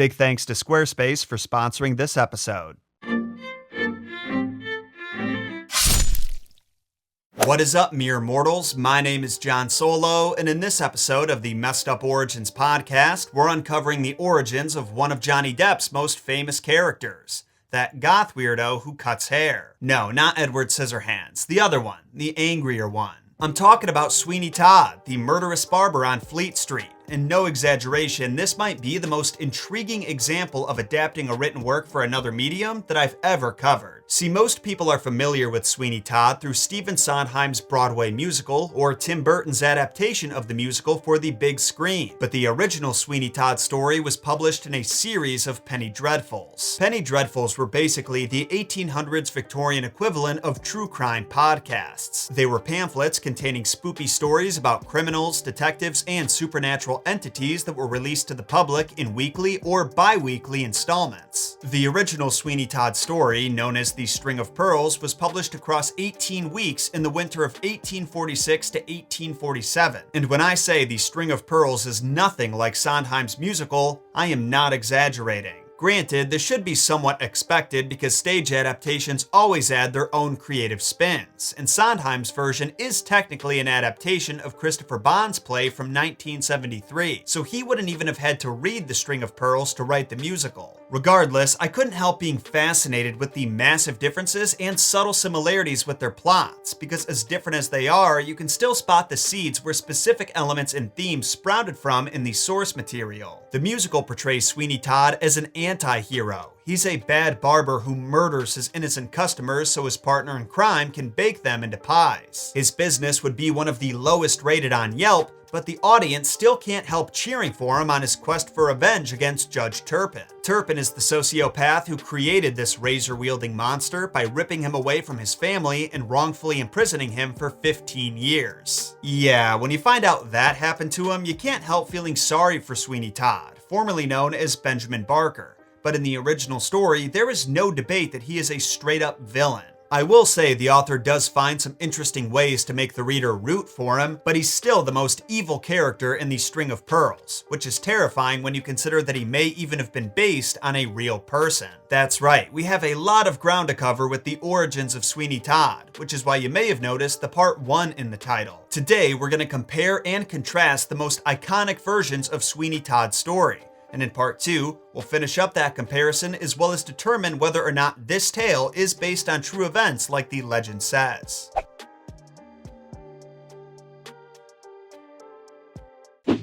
Big thanks to Squarespace for sponsoring this episode. What is up, mere mortals? My name is John Solo, and in this episode of the Messed Up Origins podcast, we're uncovering the origins of one of Johnny Depp's most famous characters, that goth weirdo who cuts hair. No, not Edward Scissorhands, the other one, the angrier one. I'm talking about Sweeney Todd, the murderous barber on Fleet Street. And no exaggeration, this might be the most intriguing example of adapting a written work for another medium that I've ever covered. See, most people are familiar with Sweeney Todd through Stephen Sondheim's Broadway musical or Tim Burton's adaptation of the musical for the big screen. But the original Sweeney Todd story was published in a series of penny dreadfuls. Penny dreadfuls were basically the 1800s Victorian equivalent of true crime podcasts. They were pamphlets containing spoopy stories about criminals, detectives, and supernatural entities that were released to the public in weekly or bi-weekly installments. The original Sweeney Todd story, known as The String of Pearls, was published across 18 weeks in the winter of 1846 to 1847. And when I say The String of Pearls is nothing like Sondheim's musical, I am not exaggerating. Granted, this should be somewhat expected because stage adaptations always add their own creative spins, and Sondheim's version is technically an adaptation of Christopher Bond's play from 1973, so he wouldn't even have had to read The String of Pearls to write the musical. Regardless, I couldn't help being fascinated with the massive differences and subtle similarities with their plots, because as different as they are, you can still spot the seeds where specific elements and themes sprouted from in the source material. The musical portrays Sweeney Todd as an anti-hero. He's a bad barber who murders his innocent customers so his partner in crime can bake them into pies. His business would be one of the lowest rated on Yelp, but the audience still can't help cheering for him on his quest for revenge against Judge Turpin. Turpin is the sociopath who created this razor-wielding monster by ripping him away from his family and wrongfully imprisoning him for 15 years. Yeah, when you find out that happened to him, you can't help feeling sorry for Sweeney Todd, formerly known as Benjamin Barker. But in the original story, there is no debate that he is a straight-up villain. I will say the author does find some interesting ways to make the reader root for him, but he's still the most evil character in the String of Pearls, which is terrifying when you consider that he may even have been based on a real person. That's right, we have a lot of ground to cover with the origins of Sweeney Todd, which is why you may have noticed the part 1 in the title. Today, we're going to compare and contrast the most iconic versions of Sweeney Todd's story. And in part 2, we'll finish up that comparison as well as determine whether or not this tale is based on true events like the legend says.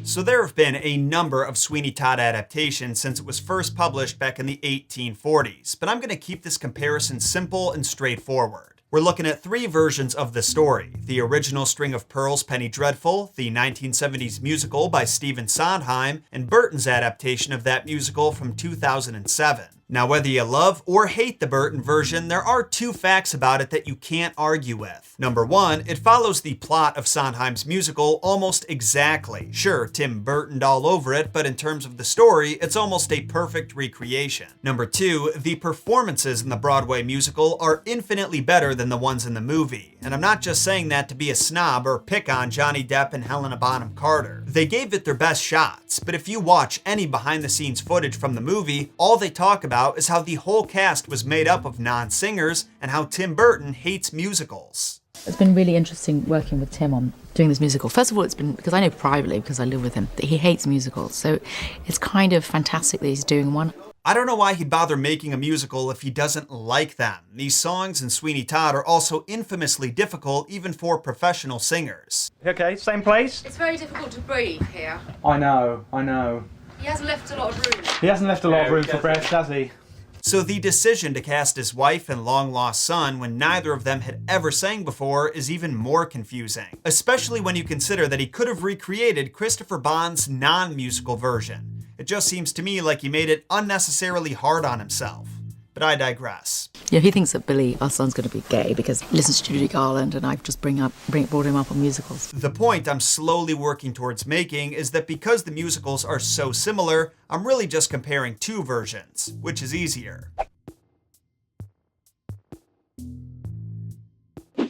So there have been a number of Sweeney Todd adaptations since it was first published back in the 1840s, but I'm going to keep this comparison simple and straightforward. We're looking at 3 versions of the story: the original String of Pearls penny dreadful, the 1970s musical by Stephen Sondheim, and Burton's adaptation of that musical from 2007. Now, whether you love or hate the Burton version, there are 2 facts about it that you can't argue with. Number 1, it follows the plot of Sondheim's musical almost exactly. Sure, Tim Burtoned all over it, but in terms of the story, it's almost a perfect recreation. Number 2, the performances in the Broadway musical are infinitely better than the ones in the movie. And I'm not just saying that to be a snob or pick on Johnny Depp and Helena Bonham Carter. They gave it their best shots, but if you watch any behind-the-scenes footage from the movie, all they talk about is how the whole cast was made up of non-singers and how Tim Burton hates musicals. It's been really interesting working with Tim on doing this musical. First of all, it's been because I know privately, because I live with him, that he hates musicals. So it's kind of fantastic that he's doing one. I don't know why he'd bother making a musical if he doesn't like them. These songs in Sweeney Todd are also infamously difficult even for professional singers. Okay, same place? It's very difficult to breathe here. I know. He hasn't left a lot of room. He hasn't left a lot of room for breath, has he? So the decision to cast his wife and long-lost son when neither of them had ever sang before is even more confusing, especially when you consider that he could have recreated Christopher Bond's non-musical version. It just seems to me like he made it unnecessarily hard on himself. But I digress. Yeah, he thinks that Billy, our son's going to be gay because he listens to Judy Garland and I've just brought him up on musicals. The point I'm slowly working towards making is that because the musicals are so similar, I'm really just comparing 2 versions, which is easier.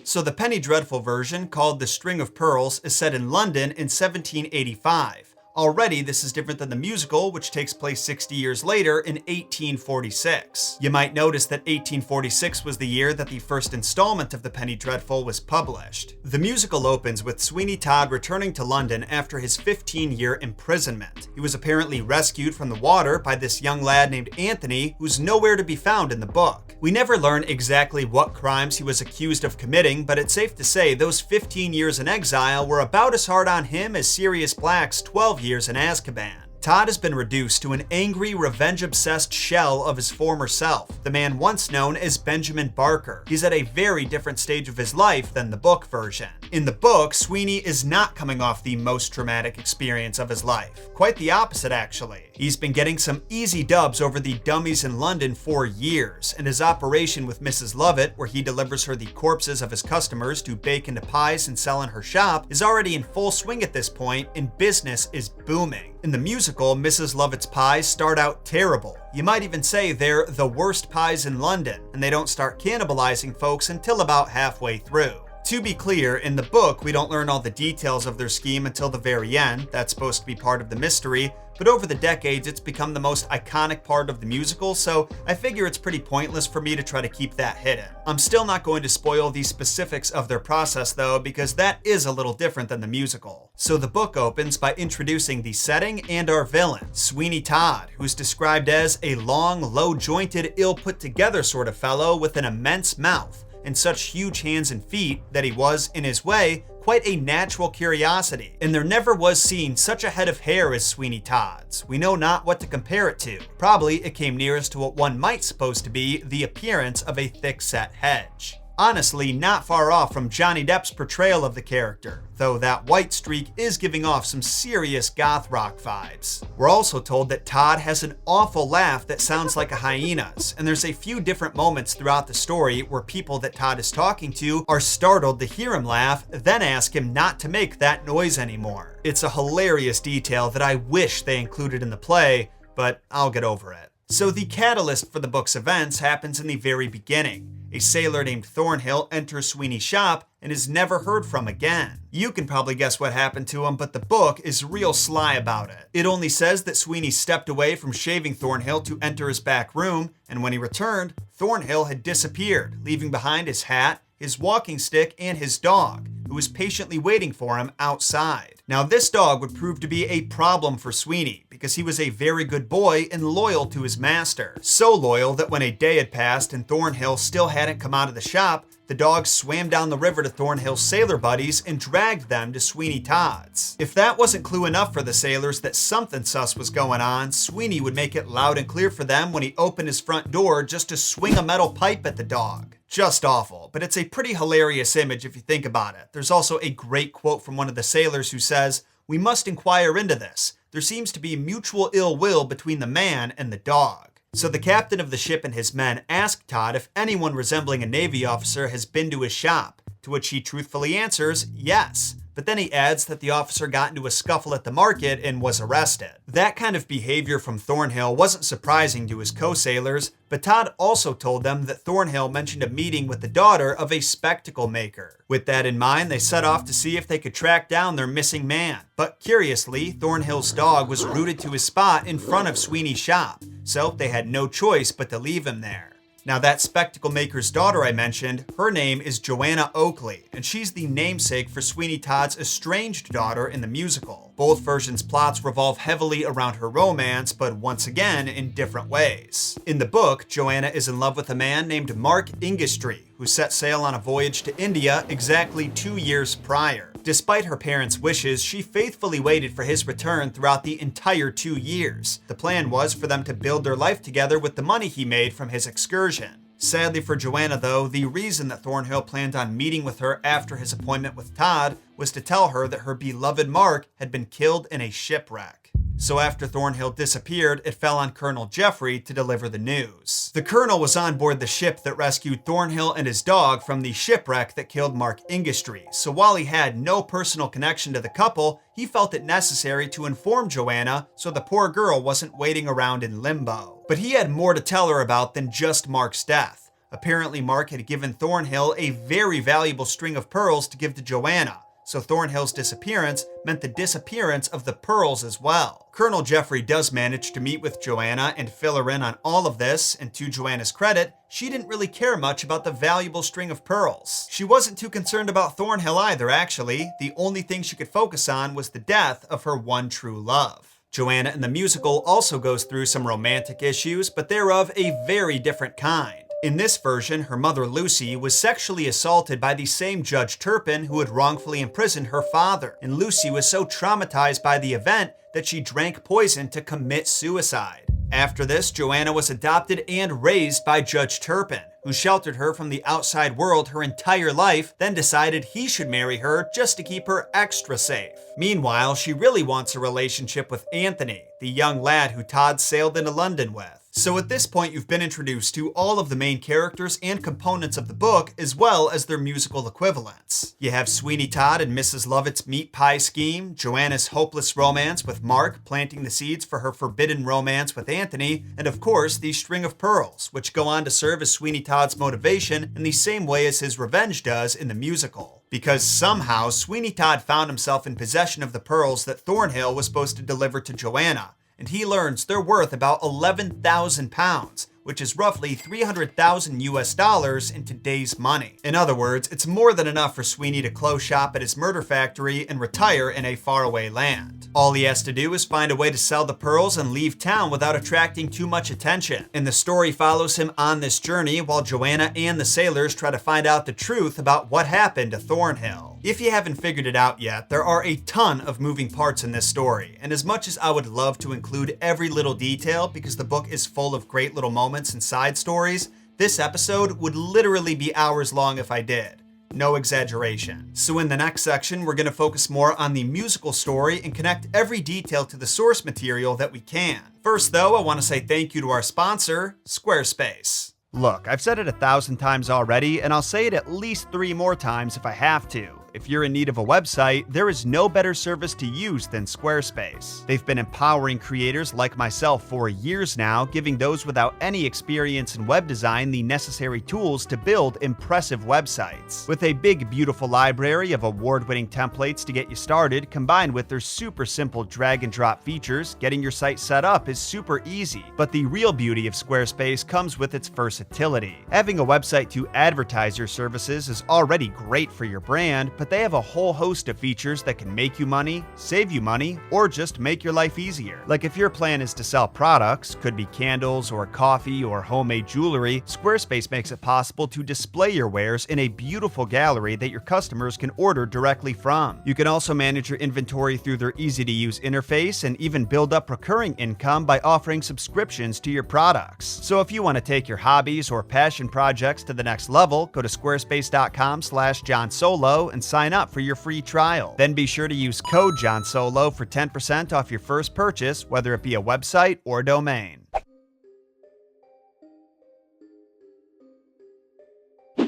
So the Penny Dreadful version, called The String of Pearls, is set in London in 1785. Already, this is different than the musical, which takes place 60 years later in 1846. You might notice that 1846 was the year that the first installment of The Penny Dreadful was published. The musical opens with Sweeney Todd returning to London after his 15-year imprisonment. He was apparently rescued from the water by this young lad named Anthony, who's nowhere to be found in the book. We never learn exactly what crimes he was accused of committing, but it's safe to say those 15 years in exile were about as hard on him as Sirius Black's 12 years in Azkaban. Todd has been reduced to an angry, revenge-obsessed shell of his former self, the man once known as Benjamin Barker. He's at a very different stage of his life than the book version. In the book, Sweeney is not coming off the most traumatic experience of his life. Quite the opposite, actually. He's been getting some easy dubs over the dummies in London for years, and his operation with Mrs. Lovett, where he delivers her the corpses of his customers to bake into pies and sell in her shop, is already in full swing at this point, and business is booming. In the musical, Mrs. Lovett's pies start out terrible. You might even say they're the worst pies in London, and they don't start cannibalizing folks until about halfway through. To be clear, in the book, we don't learn all the details of their scheme until the very end. That's supposed to be part of the mystery, but over the decades, it's become the most iconic part of the musical, so I figure it's pretty pointless for me to try to keep that hidden. I'm still not going to spoil the specifics of their process, though, because that is a little different than the musical. So the book opens by introducing the setting and our villain, Sweeney Todd, who's described as a long, low-jointed, ill-put-together sort of fellow with an immense mouth and such huge hands and feet that he was, in his way, quite a natural curiosity. And there never was seen such a head of hair as Sweeney Todd's. We know not what to compare it to. Probably it came nearest to what one might suppose to be the appearance of a thick-set hedge. Honestly, not far off from Johnny Depp's portrayal of the character, though that white streak is giving off some serious goth rock vibes. We're also told that Todd has an awful laugh that sounds like a hyena's, and there's a few different moments throughout the story where people that Todd is talking to are startled to hear him laugh, then ask him not to make that noise anymore. It's a hilarious detail that I wish they included in the play, but I'll get over it. So the catalyst for the book's events happens in the very beginning. A sailor named Thornhill enters Sweeney's shop and is never heard from again. You can probably guess what happened to him, but the book is real sly about it. It only says that Sweeney stepped away from shaving Thornhill to enter his back room, and when he returned, Thornhill had disappeared, leaving behind his hat, his walking stick, and his dog, who was patiently waiting for him outside. Now, this dog would prove to be a problem for Sweeney, because he was a very good boy and loyal to his master. So loyal that when a day had passed and Thornhill still hadn't come out of the shop, the dog swam down the river to Thornhill's sailor buddies and dragged them to Sweeney Todd's. If that wasn't clue enough for the sailors that something sus was going on, Sweeney would make it loud and clear for them when he opened his front door just to swing a metal pipe at the dog. Just awful, but it's a pretty hilarious image if you think about it. There's also a great quote from one of the sailors who says, "We must inquire into this. There seems to be mutual ill will between the man and the dog." So the captain of the ship and his men ask Todd if anyone resembling a Navy officer has been to his shop, to which he truthfully answers yes. But then he adds that the officer got into a scuffle at the market and was arrested. That kind of behavior from Thornhill wasn't surprising to his co-sailors, but Todd also told them that Thornhill mentioned a meeting with the daughter of a spectacle maker. With that in mind, they set off to see if they could track down their missing man. But curiously, Thornhill's dog was rooted to his spot in front of Sweeney's shop, so they had no choice but to leave him there. Now, that spectacle maker's daughter I mentioned, her name is Joanna Oakley, and she's the namesake for Sweeney Todd's estranged daughter in the musical. Both versions' plots revolve heavily around her romance, but once again, in different ways. In the book, Joanna is in love with a man named Mark Ingistry, who set sail on a voyage to India exactly 2 years prior. Despite her parents' wishes, she faithfully waited for his return throughout the entire 2 years. The plan was for them to build their life together with the money he made from his excursion. Sadly for Joanna, though, the reason that Thornhill planned on meeting with her after his appointment with Todd was to tell her that her beloved Mark had been killed in a shipwreck. So after Thornhill disappeared, it fell on Colonel Jeffrey to deliver the news. The colonel was on board the ship that rescued Thornhill and his dog from the shipwreck that killed Mark Ingistry, so while he had no personal connection to the couple, he felt it necessary to inform Joanna so the poor girl wasn't waiting around in limbo. But he had more to tell her about than just Mark's death. Apparently, Mark had given Thornhill a very valuable string of pearls to give to Joanna, so Thornhill's disappearance meant the disappearance of the pearls as well. Colonel Jeffrey does manage to meet with Joanna and fill her in on all of this, and to Joanna's credit, she didn't really care much about the valuable string of pearls. She wasn't too concerned about Thornhill either, actually. The only thing she could focus on was the death of her one true love. Joanna in the musical also goes through some romantic issues, but they're of a very different kind. In this version, her mother Lucy was sexually assaulted by the same Judge Turpin who had wrongfully imprisoned her father, and Lucy was so traumatized by the event that she drank poison to commit suicide. After this, Joanna was adopted and raised by Judge Turpin, who sheltered her from the outside world her entire life, then decided he should marry her just to keep her extra safe. Meanwhile, she really wants a relationship with Anthony, the young lad who Todd sailed into London with. So at this point, you've been introduced to all of the main characters and components of the book, as well as their musical equivalents. You have Sweeney Todd and Mrs. Lovett's meat pie scheme, Joanna's hopeless romance with Mark, planting the seeds for her forbidden romance with Anthony, and of course, the string of pearls, which go on to serve as Sweeney Todd's motivation in the same way as his revenge does in the musical. Because somehow, Sweeney Todd found himself in possession of the pearls that Thornhill was supposed to deliver to Joanna, and he learns they're worth about 11,000 pounds, which is roughly 300,000 US dollars in today's money. In other words, it's more than enough for Sweeney to close shop at his murder factory and retire in a faraway land. All he has to do is find a way to sell the pearls and leave town without attracting too much attention. And the story follows him on this journey while Joanna and the sailors try to find out the truth about what happened to Thornhill. If you haven't figured it out yet, there are a ton of moving parts in this story, and as much as I would love to include every little detail because the book is full of great little moments and side stories, this episode would literally be hours long if I did. No exaggeration. So in the next section, we're going to focus more on the musical story and connect every detail to the source material that we can. First though, I want to say thank you to our sponsor, Squarespace. Look, I've said it 1,000 times already, and I'll say it at least 3 more times if I have to. If you're in need of a website, there is no better service to use than Squarespace. They've been empowering creators like myself for years now, giving those without any experience in web design the necessary tools to build impressive websites. With a big, beautiful library of award-winning templates to get you started, combined with their super simple drag-and-drop features, getting your site set up is super easy. But the real beauty of Squarespace comes with its versatility. Having a website to advertise your services is already great for your brand, but they have a whole host of features that can make you money, save you money, or just make your life easier. Like if your plan is to sell products, could be candles or coffee or homemade jewelry, Squarespace makes it possible to display your wares in a beautiful gallery that your customers can order directly from. You can also manage your inventory through their easy-to-use interface and even build up recurring income by offering subscriptions to your products. So if you want to take your hobbies or passion projects to the next level, go to squarespace.com/JohnSolo and sign up for your free trial. Then be sure to use code JohnSolo for 10% off your first purchase, whether it be a website or domain.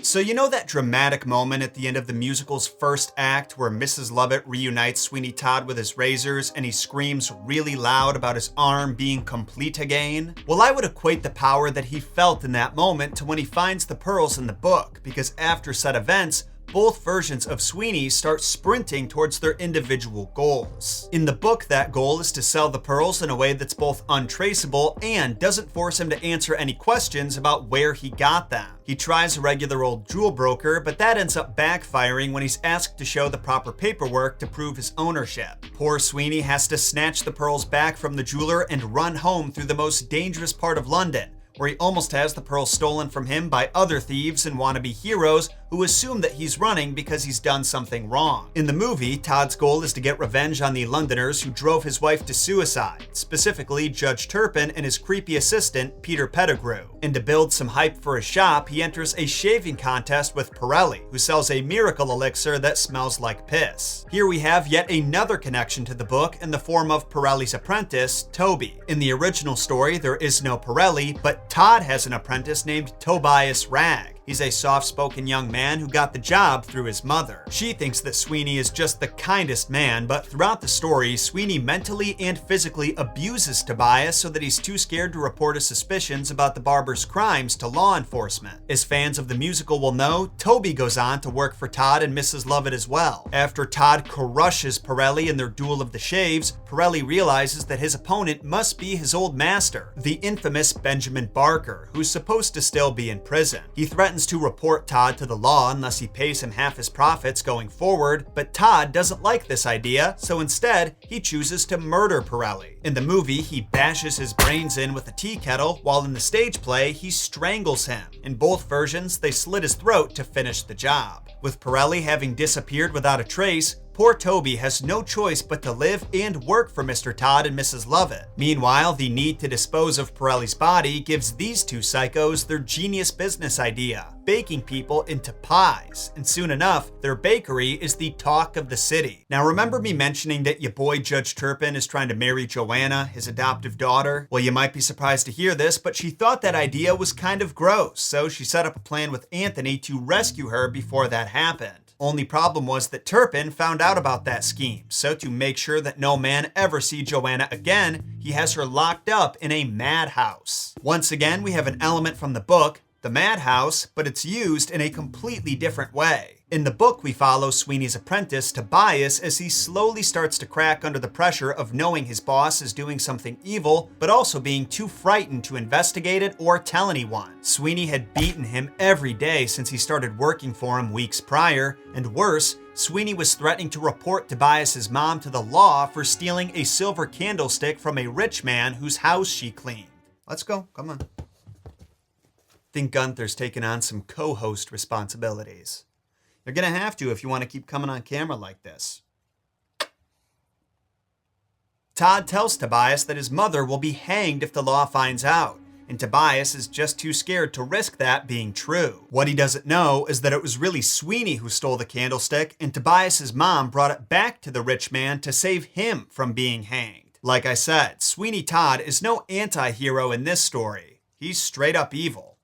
So you know that dramatic moment at the end of the musical's first act where Mrs. Lovett reunites Sweeney Todd with his razors and he screams really loud about his arm being complete again? Well, I would equate the power that he felt in that moment to when he finds the pearls in the book, because after said events, both versions of Sweeney start sprinting towards their individual goals. In the book, that goal is to sell the pearls in a way that's both untraceable and doesn't force him to answer any questions about where he got them. He tries a regular old jewel broker, but that ends up backfiring when he's asked to show the proper paperwork to prove his ownership. Poor Sweeney has to snatch the pearls back from the jeweler and run home through the most dangerous part of London, where he almost has the pearls stolen from him by other thieves and wannabe heroes who assume that he's running because he's done something wrong. In the movie, Todd's goal is to get revenge on the Londoners who drove his wife to suicide, specifically Judge Turpin and his creepy assistant, Peter Pettigrew. And to build some hype for his shop, he enters a shaving contest with Pirelli, who sells a miracle elixir that smells like piss. Here we have yet another connection to the book in the form of Pirelli's apprentice, Toby. In the original story, there is no Pirelli, but Todd has an apprentice named Tobias Ragg. He's a soft-spoken young man who got the job through his mother. She thinks that Sweeney is just the kindest man, but throughout the story, Sweeney mentally and physically abuses Tobias so that he's too scared to report his suspicions about the barber's crimes to law enforcement. As fans of the musical will know, Toby goes on to work for Todd and Mrs. Lovett as well. After Todd crushes Pirelli in their duel of the shaves, Pirelli realizes that his opponent must be his old master, the infamous Benjamin Barker, who's supposed to still be in prison. He threatens to report Todd to the law unless he pays him half his profits going forward, but Todd doesn't like this idea, so instead, he chooses to murder Pirelli. In the movie, he bashes his brains in with a tea kettle, while in the stage play, he strangles him. In both versions, they slit his throat to finish the job. With Pirelli having disappeared without a trace, poor Toby has no choice but to live and work for Mr. Todd and Mrs. Lovett. Meanwhile, the need to dispose of Pirelli's body gives these two psychos their genius business idea: baking people into pies, and soon enough, their bakery is the talk of the city. Now remember me mentioning that your boy Judge Turpin is trying to marry Joanna, his adoptive daughter? Well, you might be surprised to hear this, but she thought that idea was kind of gross, so she set up a plan with Anthony to rescue her before that happened. Only problem was that Turpin found out about that scheme, so to make sure that no man ever see Joanna again, he has her locked up in a madhouse. Once again, we have an element from the book, the madhouse, but it's used in a completely different way. In the book, we follow Sweeney's apprentice, Tobias, as he slowly starts to crack under the pressure of knowing his boss is doing something evil, but also being too frightened to investigate it or tell anyone. Sweeney had beaten him every day since he started working for him weeks prior, and worse, Sweeney was threatening to report Tobias's mom to the law for stealing a silver candlestick from a rich man whose house she cleaned. Let's go, come on. Think Gunther's taking on some co-host responsibilities. You're gonna have to if you want to keep coming on camera like this. Todd tells Tobias that his mother will be hanged if the law finds out, and Tobias is just too scared to risk that being true. What he doesn't know is that it was really Sweeney who stole the candlestick, and Tobias's mom brought it back to the rich man to save him from being hanged. Like I said, Sweeney Todd is no anti-hero in this story. He's straight up evil.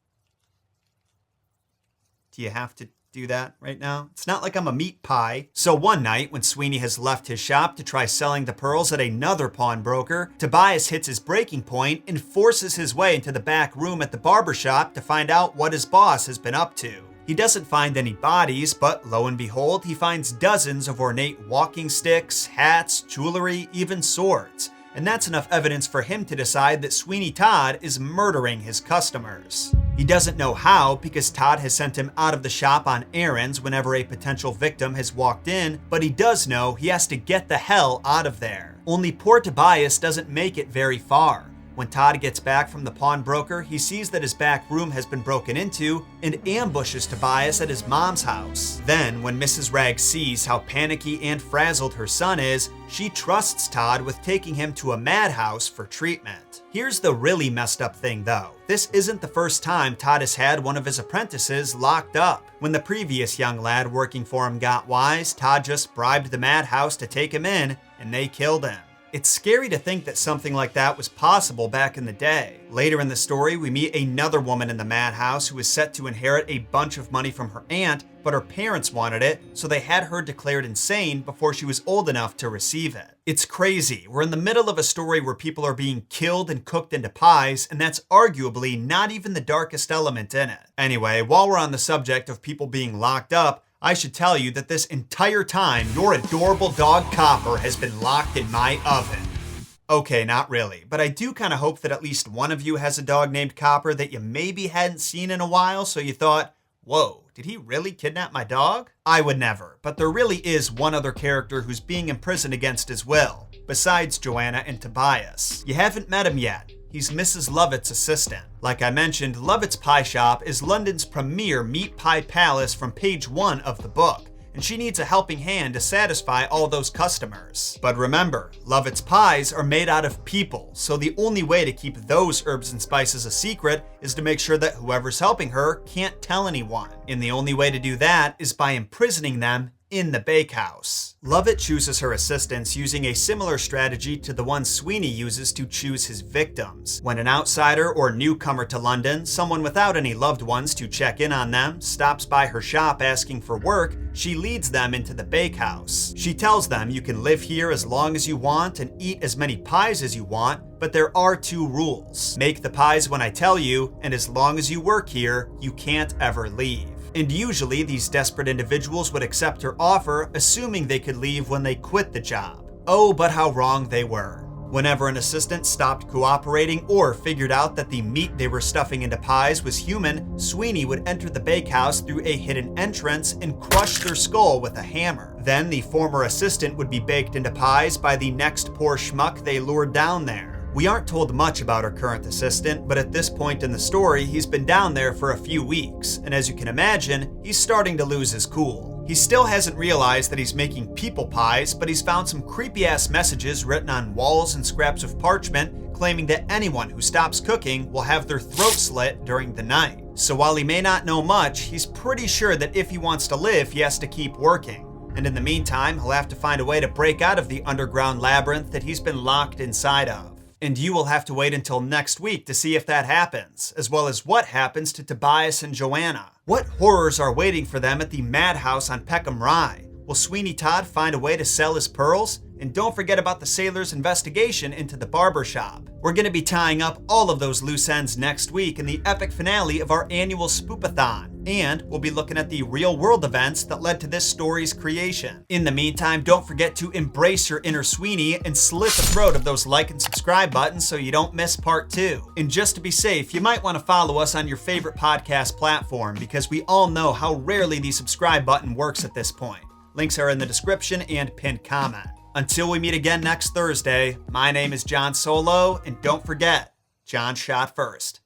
Do you have to do that right now? It's not like I'm a meat pie. So one night, when Sweeney has left his shop to try selling the pearls at another pawnbroker, Tobias hits his breaking point and forces his way into the back room at the barber shop to find out what his boss has been up to. He doesn't find any bodies, but lo and behold, he finds dozens of ornate walking sticks, hats, jewelry, even swords. And that's enough evidence for him to decide that Sweeney Todd is murdering his customers. He doesn't know how because Todd has sent him out of the shop on errands whenever a potential victim has walked in, but he does know he has to get the hell out of there. Only poor Tobias doesn't make it very far. When Todd gets back from the pawnbroker, he sees that his back room has been broken into and ambushes Tobias at his mom's house. Then, when Mrs. Ragg sees how panicky and frazzled her son is, she trusts Todd with taking him to a madhouse for treatment. Here's the really messed up thing though. This isn't the first time Todd has had one of his apprentices locked up. When the previous young lad working for him got wise, Todd just bribed the madhouse to take him in, and they killed him. It's scary to think that something like that was possible back in the day. Later in the story, we meet another woman in the madhouse who is set to inherit a bunch of money from her aunt, but her parents wanted it, so they had her declared insane before she was old enough to receive it. It's crazy. We're in the middle of a story where people are being killed and cooked into pies, and that's arguably not even the darkest element in it. Anyway, while we're on the subject of people being locked up, I should tell you that this entire time, your adorable dog Copper has been locked in my oven. Okay, not really, but I do kind of hope that at least one of you has a dog named Copper that you maybe hadn't seen in a while, so you thought, whoa, did he really kidnap my dog? I would never, but there really is one other character who's being imprisoned against his will, besides Joanna and Tobias. You haven't met him yet. He's Mrs. Lovett's assistant. Like I mentioned, Lovett's Pie Shop is London's premier meat pie palace from page 1 of the book, and she needs a helping hand to satisfy all those customers. But remember, Lovett's pies are made out of people, so the only way to keep those herbs and spices a secret is to make sure that whoever's helping her can't tell anyone. And the only way to do that is by imprisoning them in the bakehouse. Lovett chooses her assistants using a similar strategy to the one Sweeney uses to choose his victims. When an outsider or newcomer to London, someone without any loved ones to check in on them, stops by her shop asking for work, she leads them into the bakehouse. She tells them you can live here as long as you want and eat as many pies as you want, but there are 2 rules. Make the pies when I tell you, and as long as you work here, you can't ever leave. And usually these desperate individuals would accept her offer, assuming they could leave when they quit the job. Oh, but how wrong they were. Whenever an assistant stopped cooperating or figured out that the meat they were stuffing into pies was human, Sweeney would enter the bakehouse through a hidden entrance and crush their skull with a hammer. Then the former assistant would be baked into pies by the next poor schmuck they lured down there. We aren't told much about our current assistant, but at this point in the story, he's been down there for a few weeks, and as you can imagine, he's starting to lose his cool. He still hasn't realized that he's making people pies, but he's found some creepy-ass messages written on walls and scraps of parchment claiming that anyone who stops cooking will have their throat slit during the night. So while he may not know much, he's pretty sure that if he wants to live, he has to keep working. And in the meantime, he'll have to find a way to break out of the underground labyrinth that he's been locked inside of. And you will have to wait until next week to see if that happens, as well as what happens to Tobias and Joanna. What horrors are waiting for them at the madhouse on Peckham Rye? Will Sweeney Todd find a way to sell his pearls? And don't forget about the sailor's investigation into the barber shop. We're going to be tying up all of those loose ends next week in the epic finale of our annual Spoopathon. And we'll be looking at the real-world events that led to this story's creation. In the meantime, don't forget to embrace your inner Sweeney and slit the throat of those like and subscribe buttons so you don't miss part 2. And just to be safe, you might want to follow us on your favorite podcast platform because we all know how rarely the subscribe button works at this point. Links are in the description and pinned comment. Until we meet again next Thursday, my name is John Solo, and don't forget, John shot first.